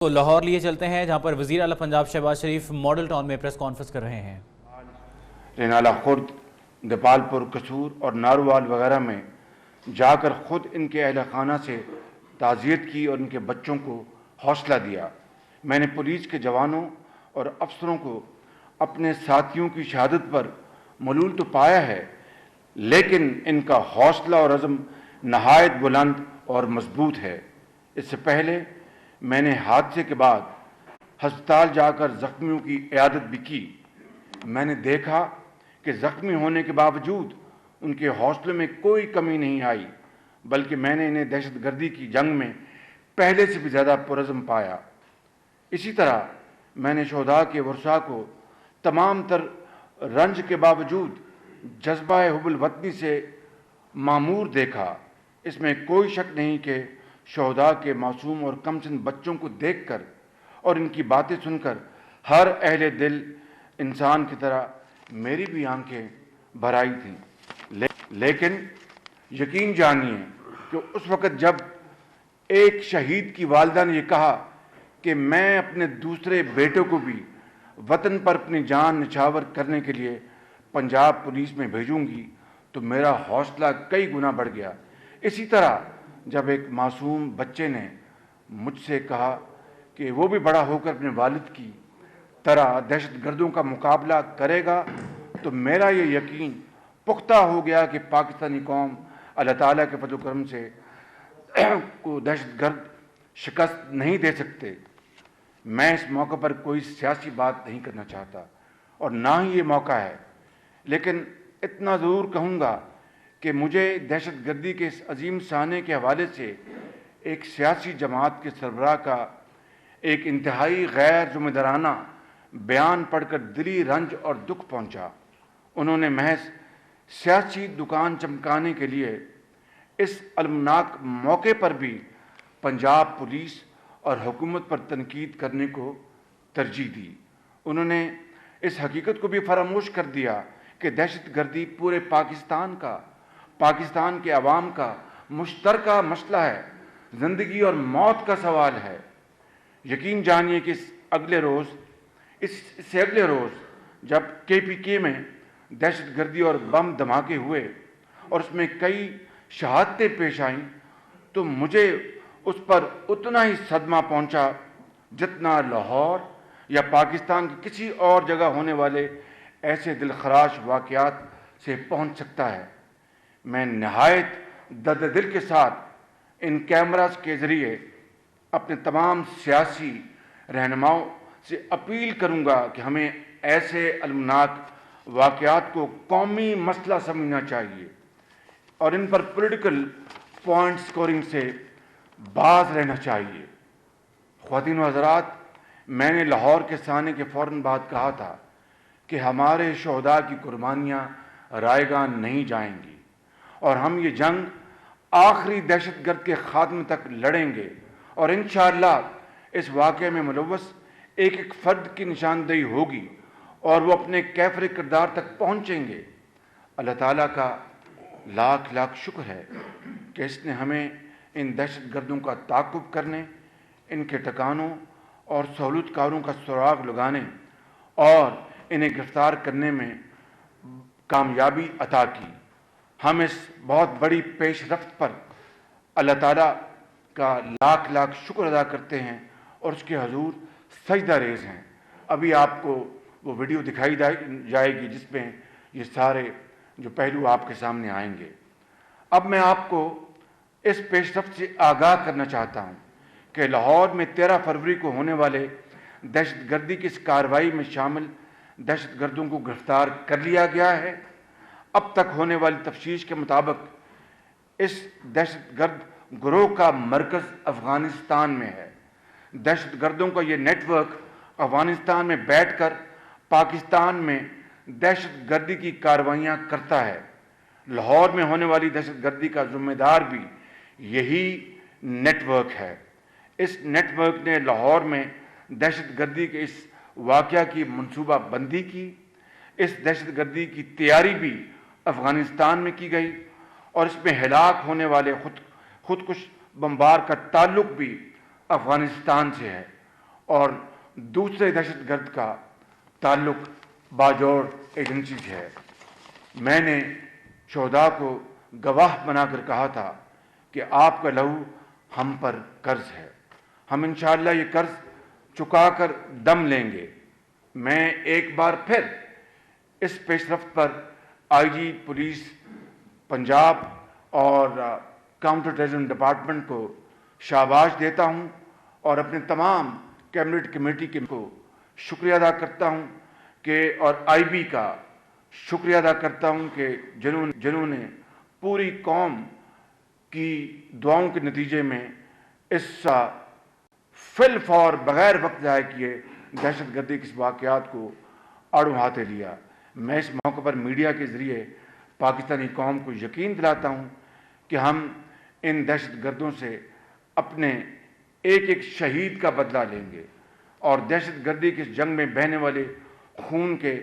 تو لاہور لیے چلتے ہیں جہاں پر وزیر اعلیٰ پنجاب شہباز شریف ماڈل ٹاؤن میں پریس کانفرنس کر رہے ہیں۔ رینالہ خرد، دیپال پور، قصور اور ناروال وغیرہ میں جا کر خود ان کے اہل خانہ سے تعزیت کی اور ان کے بچوں کو حوصلہ دیا۔ میں نے پولیس کے جوانوں اور افسروں کو اپنے ساتھیوں کی شہادت پر ملول تو پایا ہے، لیکن ان کا حوصلہ اور عزم نہایت بلند اور مضبوط ہے۔ اس سے پہلے میں نے حادثے کے بعد ہسپتال جا کر زخمیوں کی عیادت بھی کی۔ میں نے دیکھا کہ زخمی ہونے کے باوجود ان کے حوصلے میں کوئی کمی نہیں آئی، بلکہ میں نے انہیں دہشت گردی کی جنگ میں پہلے سے بھی زیادہ پرعزم پایا۔ اسی طرح میں نے شہداء کے ورثاء کو تمام تر رنج کے باوجود جذبہ حب الوطنی سے معمور دیکھا۔ اس میں کوئی شک نہیں کہ شہداء کے معصوم اور کم سن بچوں کو دیکھ کر اور ان کی باتیں سن کر ہر اہل دل انسان کی طرح میری بھی آنکھیں بھر آئی تھیں، لیکن یقین جانیے کہ اس وقت جب ایک شہید کی والدہ نے یہ کہا کہ میں اپنے دوسرے بیٹے کو بھی وطن پر اپنی جان نچھاور کرنے کے لیے پنجاب پولیس میں بھیجوں گی، تو میرا حوصلہ کئی گنا بڑھ گیا۔ اسی طرح جب ایک معصوم بچے نے مجھ سے کہا کہ وہ بھی بڑا ہو کر اپنے والد کی طرح دہشت گردوں کا مقابلہ کرے گا، تو میرا یہ یقین پختہ ہو گیا کہ پاکستانی قوم اللہ تعالیٰ کے فضل و کرم سے کو دہشت گرد شکست نہیں دے سکتے۔ میں اس موقع پر کوئی سیاسی بات نہیں کرنا چاہتا اور نہ ہی یہ موقع ہے، لیکن اتنا ضرور کہوں گا کہ مجھے دہشت گردی کے اس عظیم سانحے کے حوالے سے ایک سیاسی جماعت کے سربراہ کا ایک انتہائی غیر ذمہ دارانہ بیان پڑھ کر دلی رنج اور دکھ پہنچا۔ انہوں نے محض سیاسی دکان چمکانے کے لیے اس المناک موقع پر بھی پنجاب پولیس اور حکومت پر تنقید کرنے کو ترجیح دی۔ انہوں نے اس حقیقت کو بھی فراموش کر دیا کہ دہشت گردی پورے پاکستان کے عوام کا مشترکہ مسئلہ ہے، زندگی اور موت کا سوال ہے۔ یقین جانیے کہ اس سے اگلے روز جب KPK میں دہشت گردی اور بم دھماکے ہوئے اور اس میں کئی شہادتیں پیش آئیں، تو مجھے اس پر اتنا ہی صدمہ پہنچا جتنا لاہور یا پاکستان کی کسی اور جگہ ہونے والے ایسے دلخراش واقعات سے پہنچ سکتا ہے۔ میں نہایت درد دل کے ساتھ ان کیمراز کے ذریعے اپنے تمام سیاسی رہنماؤں سے اپیل کروں گا کہ ہمیں ایسے المناک واقعات کو قومی مسئلہ سمجھنا چاہیے اور ان پر پولیٹیکل پوائنٹ سکورنگ سے باز رہنا چاہیے۔ خواتین و حضرات، میں نے لاہور کے سانحے کے فوراً بعد کہا تھا کہ ہمارے شہداء کی قربانیاں رائے گاں نہیں جائیں گی اور ہم یہ جنگ آخری دہشت گرد کے خاتمے تک لڑیں گے، اور انشاءاللہ اس واقعے میں ملوث ایک ایک فرد کی نشاندہی ہوگی اور وہ اپنے کیفر کردار تک پہنچیں گے۔ اللہ تعالیٰ کا لاکھ لاکھ شکر ہے کہ اس نے ہمیں ان دہشت گردوں کا تعاقب کرنے، ان کے ٹھکانوں اور سہولت کاروں کا سراغ لگانے اور انہیں گرفتار کرنے میں کامیابی عطا کی۔ ہم اس بہت بڑی پیش رفت پر اللہ تعالیٰ کا لاکھ لاکھ شکر ادا کرتے ہیں اور اس کے حضور سجدہ ریز ہیں۔ ابھی آپ کو وہ ویڈیو دکھائی جائے گی جس میں یہ سارے جو پہلو آپ کے سامنے آئیں گے۔ اب میں آپ کو اس پیش رفت سے آگاہ کرنا چاہتا ہوں کہ لاہور میں 13 فروری کو ہونے والے دہشت گردی کی اس کارروائی میں شامل دہشت گردوں کو گرفتار کر لیا گیا ہے۔ اب تک ہونے والی تفتیش کے مطابق اس دہشت گرد گروہ کا مرکز افغانستان میں ہے۔ دہشت گردوں کا یہ نیٹ ورک افغانستان میں بیٹھ کر پاکستان میں دہشت گردی کی کارروائیاں کرتا ہے۔ لاہور میں ہونے والی دہشت گردی کا ذمہ دار بھی یہی نیٹ ورک ہے۔ اس نیٹ ورک نے لاہور میں دہشت گردی کے اس واقعہ کی منصوبہ بندی کی۔ اس دہشت گردی کی تیاری بھی افغانستان میں کی گئی اور اس میں ہلاک ہونے والے خودکش بمبار کا تعلق بھی افغانستان سے ہے۔ اور دوسرے دہشت گرد کا تعلق باجوڑ ایجنسی سے ہے۔ میں نے شہداء کو گواہ بنا کر کہا تھا کہ آپ کا لہو ہم پر قرض ہے، ہم انشاءاللہ یہ قرض چکا کر دم لیں گے۔ میں ایک بار پھر اس پیش رفت پر آئی جی پولیس پنجاب اور کاؤنٹر ٹیررزم ڈپارٹمنٹ کو شاباش دیتا ہوں اور اپنے تمام کیبنٹ کمیٹی کے کو شکریہ ادا کرتا ہوں اور آئی بی کا شکریہ ادا کرتا ہوں کہ جنہوں نے پوری قوم کی دعاؤں کے نتیجے میں اس فی الفور بغیر وقت ضائع کیے دہشت گردی کے واقعات کو آڑو ہاتھے لیا۔ میں اس موقع پر میڈیا کے ذریعے پاکستانی قوم کو یقین دلاتا ہوں کہ ہم ان دہشت گردوں سے اپنے ایک ایک شہید کا بدلہ لیں گے اور دہشت گردی کی جنگ میں بہنے والے خون کے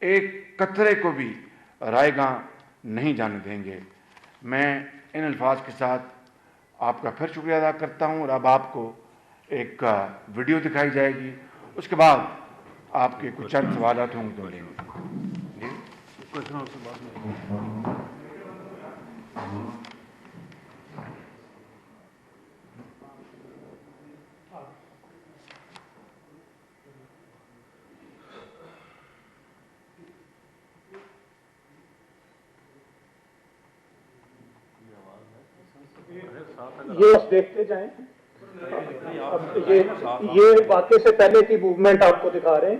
ایک قطرے کو بھی رائے گاں نہیں جانے دیں گے۔ میں ان الفاظ کے ساتھ آپ کا پھر شکریہ ادا کرتا ہوں اور اب آپ کو ایک ویڈیو دکھائی جائے گی، اس کے بعد آپ کے کچھ چند سوالات ہوں گے تو لیں گے۔ یہ دیکھتے جائیں۔ یہ واقعے سے پہلے کی موومنٹ آپ کو دکھا رہے ہیں۔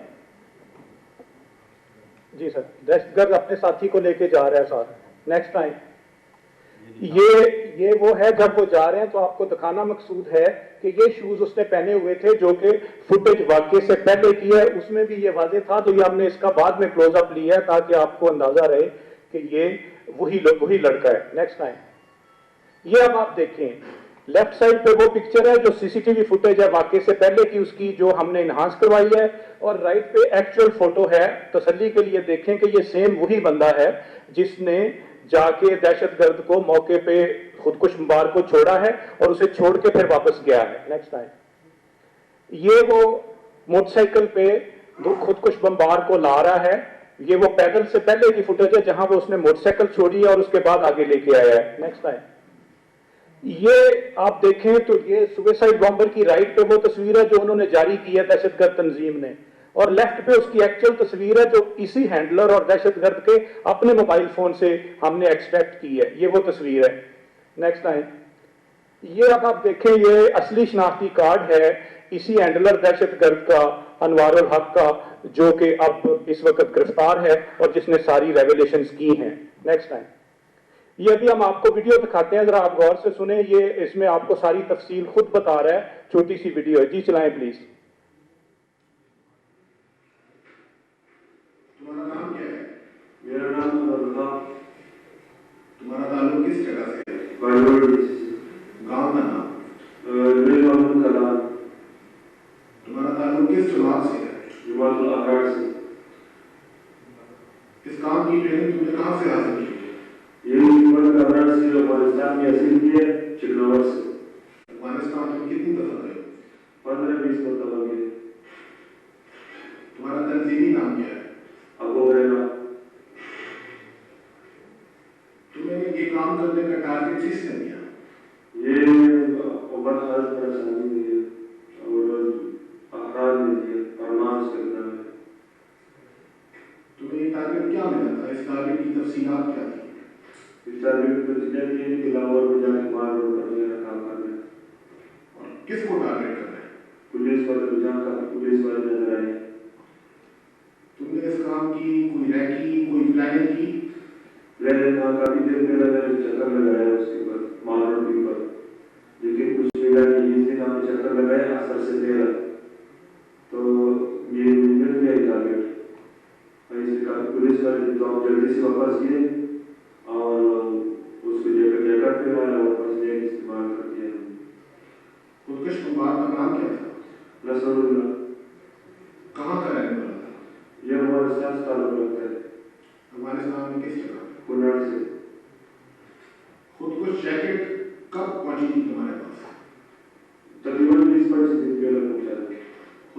جی سر، دہشت گرد اپنے ساتھی کو لے کے جا رہا ہے ساتھ۔ نیکسٹ ٹائم یہ وہ ہے جب وہ جا رہے ہیں تو آپ کو دکھانا مقصود ہے کہ یہ شوز اس نے پہنے ہوئے تھے جو کہ فوٹیج واقعے سے پہلے کی ہے، اس میں بھی یہ واضح تھا، تو یہ ہم نے اس کا بعد میں کلوز اپ لیا ہے تاکہ آپ کو اندازہ رہے کہ یہ وہی لڑکا ہے۔ نیکسٹ ٹائم یہ اب آپ دیکھیں لیفٹ سائڈ پہ وہ پکچر ہے جو سی سی ٹی وی فوٹیج ہے واقعے سے پہلے کی، اس کی جو ہم نے انہانس کروائی ہے، اور رائٹ پہ ایکچوئل فوٹو ہے۔ تسلی کے لیے دیکھیں کہ یہ سیم وہی بندہ ہے جس نے جا کے دہشت گرد کو موقع پہ خودکش بمبار کو چھوڑا ہے اور اسے چھوڑ کے پھر واپس گیا ہے۔ نیکسٹ ٹائم یہ وہ موٹر سائیکل پہ خودکش بمبار کو لا رہا ہے، یہ وہ پیدل سے پہلے کی فوٹیج ہے جہاں وہ اس نے موٹر سائیکل چھوڑی ہے اور اس کے بعد آگے لے کے آیا ہے۔ نیکسٹ ٹائم یہ آپ دیکھیں تو یہ سویسائڈ بامبر کی رائٹ پہ وہ تصویر ہے جو انہوں نے جاری کی ہے دہشت گرد تنظیم نے، اور لیفٹ پہ اس کی ایکچوئل تصویر ہے جو اسی ہینڈلر اور دہشت گرد کے اپنے موبائل فون سے ہم نے ایکسٹریکٹ کی ہے، یہ وہ تصویر ہے۔ نیکسٹ ٹائم یہ اب آپ دیکھیں یہ اصلی شناختی کارڈ ہے اسی ہینڈلر دہشت گرد کا، انوار الحق کا، جو کہ اب اس وقت گرفتار ہے اور جس نے ساری ریویلیشنز کی ہیں۔ نیکسٹ ٹائم یہ ابھی ہم آپ کو ویڈیو دکھاتے ہیں، ذرا آپ غور سے سنیں، یہ اس میں آپ کو ساری تفصیل خود بتا رہا ہے، چھوٹی سی ویڈیو ہے۔ جی چلائیں پلیز۔ تمہارا نام کیا ہے؟ میرا نام انوار الحق۔ تمہارا تعلق کس جگہ سے ہے؟ گاؤں کا نام؟ تمہارا تعلق کس جماعت سے ہے؟ جماعت الاحرار سے۔ اس کام کی ٹریننگ تم نے کہاں سے حاصل کی؟ یہ جماعت الاحرار سے افغانستان میں حاصل کی ہے، چکنور سے۔ افغانستان تم کتنی دفعہ گئے؟ 15-20 مرتبہ گئے۔ تمہارا تنظیمی نام کیا ہے؟ ابو ہریرہ۔ تمہیں یہ کام کرنے کا ٹارگٹ کس نے دیا؟ یہ عمر خالد پرسانی نے دیا اور احرار نے دیا، فرمان اس کے نام ہے۔ تمہیں یہ ٹارگٹ کیا ملا تھا؟ اس ٹارگٹ کی تفصیلات کیا تھی؟ اس ٹارگٹ کی تفصیلات یہ کہ لاہور میں جا کے مار روڈ کرنے کا کام کرنا ہے۔ اور کس کو ٹارگٹ کرنا ہے؟ پولیس والے، جہاں کا پولیس والے نظر آئے۔ تم نے اس کام کی کوئی ریکی، کوئی پلاننگ کی؟ پلاننگ ہاں کافی دیر پہلے میں نے چکر لگایا اس کے اوپر، مال روڈ کے اوپر، لیکن کچھ ملا نہیں۔ اس دن ہم نے چکر لگایا اثر سے پہلا، تو یہ مل گیا ٹارگٹ۔ ایسے کافی پولیس والے تو ہم جلدی سے واپس گئے اور اس کو جیکٹ پہ آیا، واپس لے کے استعمال کر دیا۔ خودکش بمبار کا نام کیا تھا؟ رسول اللہ۔ کہاں کا رہنے والا تھا؟ یہ افغانستان سے تعلق رکھتا ہے۔ افغانستان میں کس جگہ؟ کنڑ سے۔ خودکش جیکٹ کب پہنچی تھی تمہارے پاس؟ تقریباً 20-25 دن پہلے پہنچا تھا۔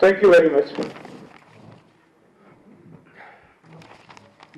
Thank you very much.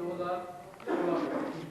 2016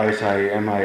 ISI, MI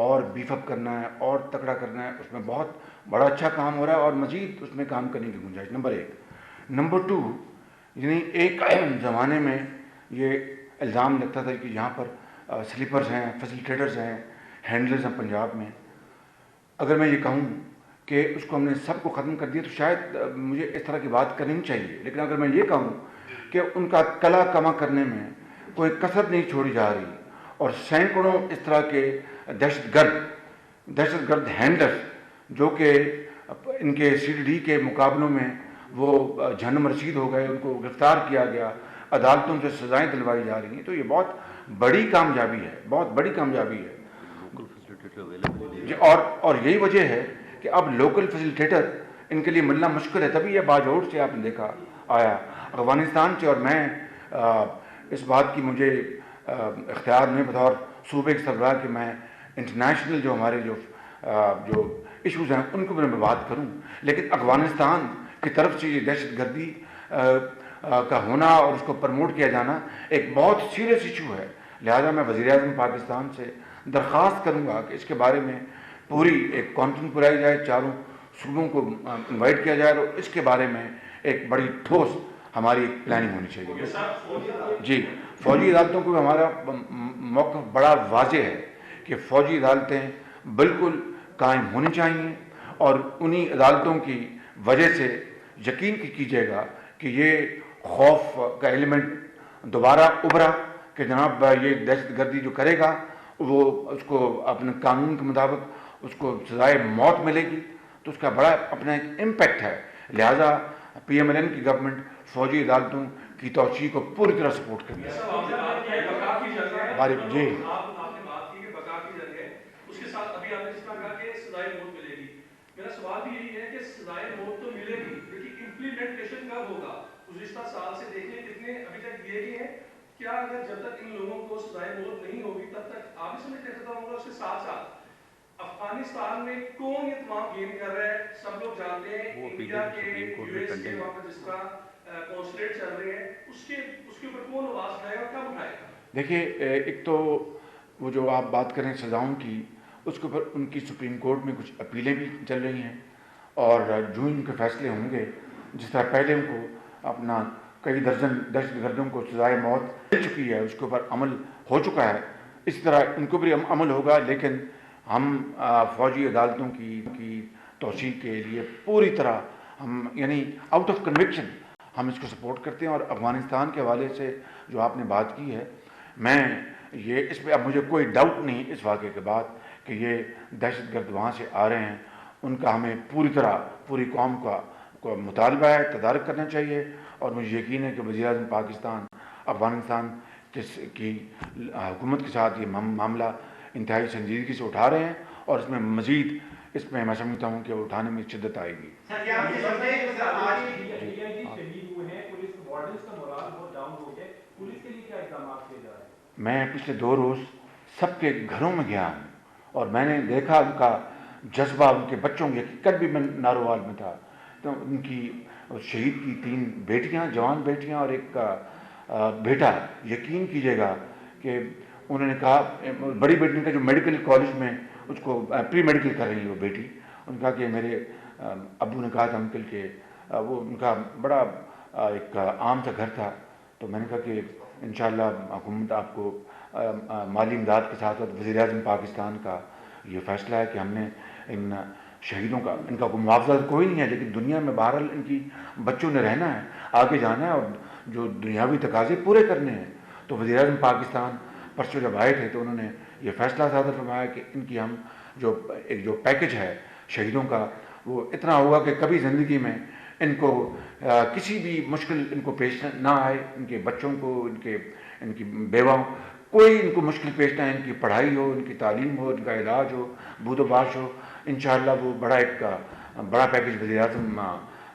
اور بیف اپ کرنا ہے اور تکڑا کرنا ہے. اس میں بہت بڑا اچھا کام ہو رہا ہے اور مزید اس میں کام کرنے کی گنجائش. نمبر 1. نمبر 2, یعنی ایک زمانے میں یہ الزام لگتا تھا کہ یہاں پر سلیپرز ہیں, فیسیلیٹیٹرز ہیں, ہینڈلرز ہیں پنجاب میں. اگر میں یہ کہوں کہ اس کو ہم نے سب کو ختم کر دیا تو شاید مجھے اس طرح کی بات کرنی نہیں چاہیے. لیکن اگر میں یہ کہوں کہ ان کا کلا کما کرنے میں کوئی کثرت نہیں چھوڑی جا رہی اور سینکڑوں اس طرح کے دہشت گرد ہینڈلرز جو کہ ان کے CDD کے مقابلوں میں وہ جہنم رسید ہو گئے, ان کو گرفتار کیا گیا, عدالتوں سے سزائیں دلوائی جا رہی ہیں, تو یہ بہت بڑی کامیابی ہے, بہت بڑی کامیابی ہے. اور یہی وجہ ہے کہ اب لوکل فیسیلیٹیٹر ان کے لیے ملنا مشکل ہے. تبھی یہ باجوڑ سے آپ نے دیکھا آیا افغانستان سے. اور میں اس بات کی مجھے اختیار نہیں بطور صوبے کے سربراہ کہ میں انٹرنیشنل جو ہمارے جو ایشوز ہیں ان کو میں بات کروں, لیکن افغانستان کی طرف سے یہ دہشت گردی کا ہونا اور اس کو پروموٹ کیا جانا ایک بہت سیریس ایشو ہے. لہذا میں وزیر اعظم پاکستان سے درخواست کروں گا کہ اس کے بارے میں پوری ایک کانفرنس بلائی جائے, چاروں صوبوں کو انوائٹ کیا جائے اور اس کے بارے میں ایک بڑی ٹھوس ہماری ایک پلاننگ ہونی چاہیے. جی, فوجی عدالتوں کو ہمارا موقف بڑا واضح ہے کہ فوجی عدالتیں بالکل قائم ہونی چاہیے اور انہی عدالتوں کی وجہ سے یقین کیجیے گا کہ یہ خوف کا ایلیمنٹ دوبارہ ابھرا کہ جناب یہ دہشت گردی جو کرے گا وہ اس کو اپنے قانون کے مطابق اس کو سزائے موت ملے گی, تو اس کا بڑا اپنا ایک امپیکٹ ہے. لہٰذا PMLN کی گورنمنٹ فوجی عدالتوں کی توسیع کو پوری طرح سپورٹ کرتی ہے. جی, میرا سوال بھی یہی ہے کہ سزائے موت تو ملے گی, لیکن امپلیمنٹیشن کب ہوگا؟ گزشتہ سال سے دیکھیں کتنے ابھی تک دیے گئے ہیں. کیا اگر جب تک ان لوگوں کو سزائے موت نہیں ہوگی تب تک آپ اس میں ختم ہوگا؟ اس کے ساتھ ساتھ افغانستان میں کون یہ تمام گیم کر رہا ہے؟ سب لوگ جانتے ہیں انڈیا کے US کے وہاں پر جس طرح کونسلیٹ چل رہے ہیں, اس کے اوپر کون آواز اٹھائے گا, کب اٹھائے گا؟ دیکھیے, ایک تو وہ جو آپ بات کریں سزاؤں کی, اس کے اوپر ان کی سپریم کورٹ میں کچھ اپیلیں بھی چل رہی ہیں اور جو ان کے فیصلے ہوں گے, جس طرح پہلے ان کو اپنا کئی درجن دہشت گردوں کو سزائے موت مل چکی ہے, اس کے اوپر عمل ہو چکا ہے, اسی طرح ان کو بھی عمل ہوگا. لیکن ہم فوجی عدالتوں کی توسیع کے لیے پوری طرح ہم یعنی آؤٹ آف کنوکشن ہم اس کو سپورٹ کرتے ہیں. اور افغانستان کے حوالے سے جو آپ نے بات کی ہے, میں یہ اس پہ اب مجھے کوئی ڈاؤٹ نہیں اس واقعے کے بعد کہ یہ دہشت گرد وہاں سے آ رہے ہیں, ان کا ہمیں پوری طرح پوری قوم کا مطالبہ ہے, تدارک کرنا چاہیے. اور مجھے یقین ہے کہ وزیر اعظم پاکستان افغانستان کی حکومت کے ساتھ یہ معاملہ انتہائی سنجیدگی سے اٹھا رہے ہیں اور اس میں مزید اس میں سمجھتا ہوں کہ اٹھانے میں شدت آئے گی. میں پچھلے 2 روز سب کے گھروں میں گیا ہوں اور میں نے دیکھا ان کا جذبہ, ان کے بچوں کے, کل بھی میں ناروال میں تھا تو ان کی شہید کی 3 بیٹیاں, جوان بیٹیاں اور ایک بیٹا. یقین کیجیے گا کہ انہوں نے کہا, بڑی بیٹی کا جو میڈیکل کالج میں اس کو پری میڈیکل کر رہی ہے وہ بیٹی, ان کا کہ میرے ابو نے کہا تھا انکل کہ وہ ان کا بڑا ایک عام سا گھر تھا, تو میں نے کہا کہ انشاءاللہ حکومت آپ کو مالی امداد کے ساتھ ساتھ وزیر اعظم پاکستان کا یہ فیصلہ ہے کہ ہم نے ان شہیدوں کا, ان کا کوئی معاوضہ کوئی نہیں ہے, لیکن دنیا میں بہرحال ان کی بچوں نے رہنا ہے, آگے جانا ہے اور جو دنیاوی تقاضے پورے کرنے ہیں. تو وزیر اعظم پاکستان پرسوں جب آئے تھے تو انہوں نے یہ فیصلہ صادر فرمایا کہ ان کی ہم جو پیکج ہے شہیدوں کا وہ اتنا ہوگا کہ کبھی زندگی میں ان کو کسی بھی مشکل ان کو پیش نہ آئے, ان کے بچوں کو, ان کی بیواؤں, کوئی ان کو مشکل پیش نہ آئے, ان کی پڑھائی ہو, ان کی تعلیم ہو, ان کا علاج ہو, بود و باش ہو. انشاءاللہ وہ بڑا پیکج وزیر اعظم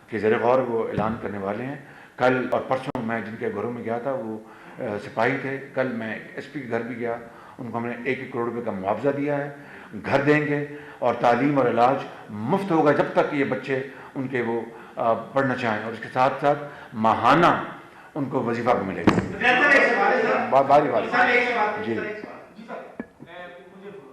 کے زیر غور وہ اعلان کرنے والے ہیں. کل اور پرسوں میں جن کے گھروں میں گیا تھا وہ سپاہی تھے, کل میں SP کے گھر بھی گیا, ان کو ہم نے 1 کروڑ روپے کا معاوضہ دیا ہے, گھر دیں گے اور تعلیم اور علاج مفت ہوگا جب تک یہ بچے ان کے وہ پڑھنا چاہیں, اور اس کے ساتھ ساتھ ماہانہ ان کو وظیفہ بھی ملے گا. باری جی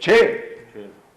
6।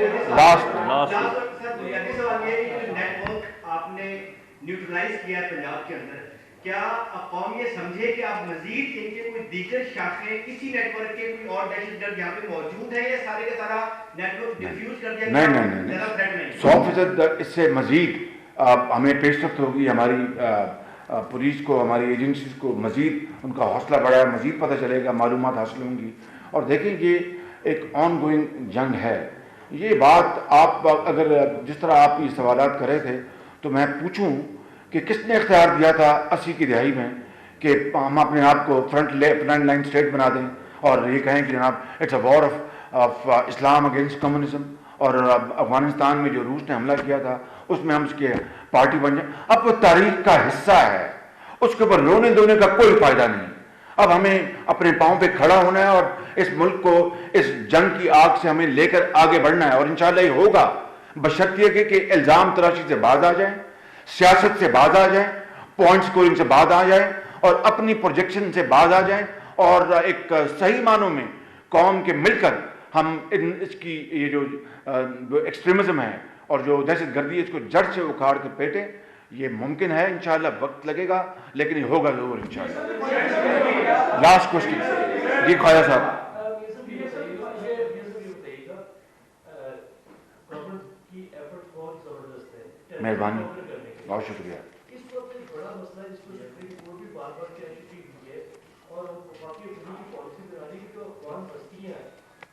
سر بنیادی سوال یہ ہے کہ جو نیٹ ورک آپ نے نیوٹرلائز کیا ہے پنجاب کے اندر، کیا قوم یہ سمجھے کہ آپ مزید ان کے کوئی دیگر شاخیں اسی نیٹ ورک کے کوئی اور دہشت گرد یہاں پہ موجود ہے، یا سارے کا سارا نیٹ ورک ڈیفیوز کر دیا؟ نہیں 100% اس سے مزید ہمیں پیش رفت ہوگی، ہماری پولیس کو، ہماری ایجنسیز کو مزید ان کا حوصلہ بڑھا، مزید پتہ چلے گا، معلومات حاصل ہوں گی. اور دیکھیں یہ ایک آن گوئنگ جنگ ہے. یہ بات آپ اگر جس طرح آپ یہ سوالات کر رہے تھے تو میں پوچھوں کہ کس نے اختیار دیا تھا 80 کی دہائی میں کہ ہم اپنے آپ کو فرنٹ لائن اسٹیٹ بنا دیں اور یہ کہیں کہ جناب it's a war of Islam against communism, اور افغانستان میں جو روس نے حملہ کیا تھا اس میں ہم اس کے پارٹی بن جائیں. اب وہ تاریخ کا حصہ ہے، اس کے اوپر رونے دھونے کا کوئی فائدہ نہیں. اب ہمیں اپنے پاؤں پہ کھڑا ہونا ہے اور اس ملک کو اس جنگ کی آگ سے ہمیں لے کر آگے بڑھنا ہے، اور انشاءاللہ یہ ہوگا بشرط یہ کہ الزام تراشی سے باز آ جائیں، سیاست سے باز آ جائیں، پوائنٹ سکورنگ سے باز آ جائیں، اور اپنی پروجیکشن سے باز آ جائیں، اور ایک صحیح معنوں میں قوم کے مل کر ہم اس کی یہ جو ایکسٹریمزم ہے اور جو دہشت گردی ہے اس کو جڑ سے اکھاڑ کر پیٹیں. یہ ممکن ہے، انشاءاللہ وقت لگے گا لیکن یہ ہوگا ضرور انشاءاللہ. لاسٹ کوشچن جی خواجہ صاحب. مہربانی، بہت شکریہ.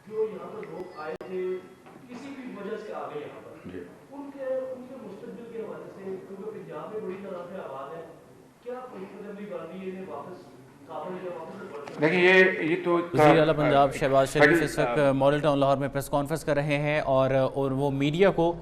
جو یہاں پر لوگ آئے تھے کسی بھی وجہ سے آ گئے یہاں پر، ان کے مستقبل کے حوالے سے، کیونکہ پنجاب میں بڑی تعداد میں آباد ہے، کیا حکومت عملی باندھی ہے واپس کابل یا واپس؟ دیکھیں یہ تو وزیر اعلیٰ پنجاب شہباز شریف اس وقت ماڈل ٹاؤن لاہور میں پریس کانفرنس کر رہے ہیں اور وہ میڈیا کو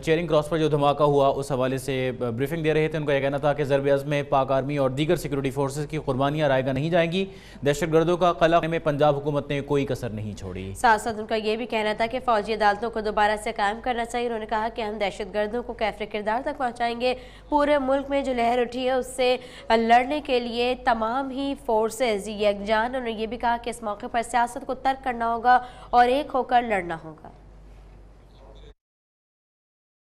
چیرنگ کراس پر جو دھماکہ ہوا اس حوالے سے بریفنگ دے رہے تھے. ان کا یہ کہنا تھا کہ ضرب عزم میں پاک آرمی اور دیگر سیکورٹی فورسز کی قربانیاں رائے گاہ نہیں جائیں گی. دہشت گردوں کا قلع کرنے میں پنجاب حکومت نے کوئی کسر نہیں چھوڑی. ساتھ ساتھ ان کا یہ بھی کہنا تھا کہ فوجی عدالتوں کو دوبارہ سے قائم کرنا چاہیے. انہوں نے کہا کہ ہم دہشت گردوں کو کیفر کردار تک پہنچائیں گے. پورے ملک میں جو لہر اٹھی ہے اس سے لڑنے کے لیے تمام ہی فورسز یکجان. انہوں نے یہ بھی کہا کہ اس موقع پر سیاست کو ترک کرنا ہوگا اور ایک ہو کر لڑنا ہوگا.